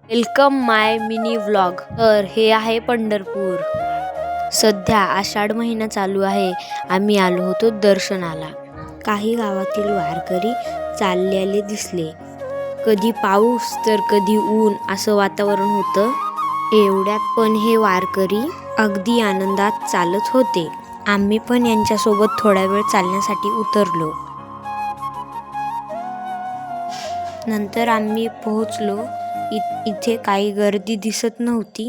Welcome माय mini vlog. तर हे आहे पंढरपूर। सध्या आषाढ महिना चालू आहे। आम्ही आलो होतो दर्शनाला। काही गावातील वारकरी चाललेले दिसले। कधी पाऊस तर कधी ऊन असं वातावरण होतं। एवढ्यात पण हे वारकरी अगदी आनंदात चालत होते। आम्ही पण यांच्यासोबत थोडा वेळ चालण्यासाठी उतरलो। नंतर आम्ही पोहोचलो। इथे काही गर्दी दिसत नव्हती।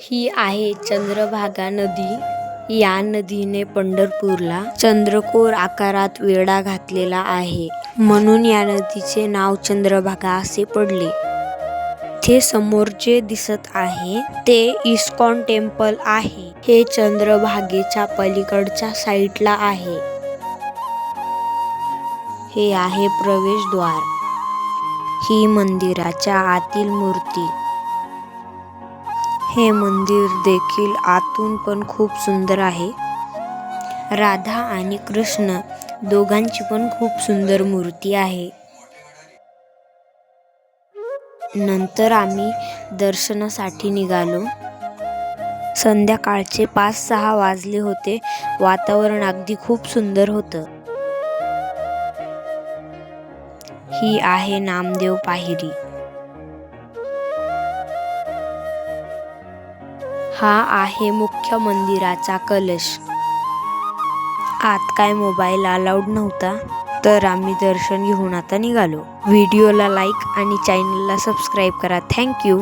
ही आहे चंद्रभागा नदी। या नदीने पंढरपूरला चंद्रकोर आकारात वेढा घातलेला आहे, म्हणून या नदीचे नाव चंद्रभागा असे पडले। इथे समोर जे दिसत आहे ते इस्कॉन टेम्पल आहे। हे चंद्रभागेच्या पलीकडच्या साईडला आहे। हे आहे प्रवेशद्वार। ही मंदिराच्या आतील मूर्ती। हे मंदिर देखील आतून पण खूप सुंदर आहे। राधा आणि कृष्ण दोघांची पण खूप सुंदर मूर्ती आहे। नंतर आम्ही दर्शनासाठी निघालो। संध्याकाळचे 5-6 वाजले होते। वातावरण अगदी खूप सुंदर होतं। ही आहे नामदेव पायरी। हा आहे मुख्य मंदिराचा कलश। आत काय मोबाईल अलाउड नव्हता, तर आम्ही दर्शन घेऊन आता निघालो। व्हिडिओला लाईक आणि चॅनलला सबस्क्राईब करा। थँक्यू।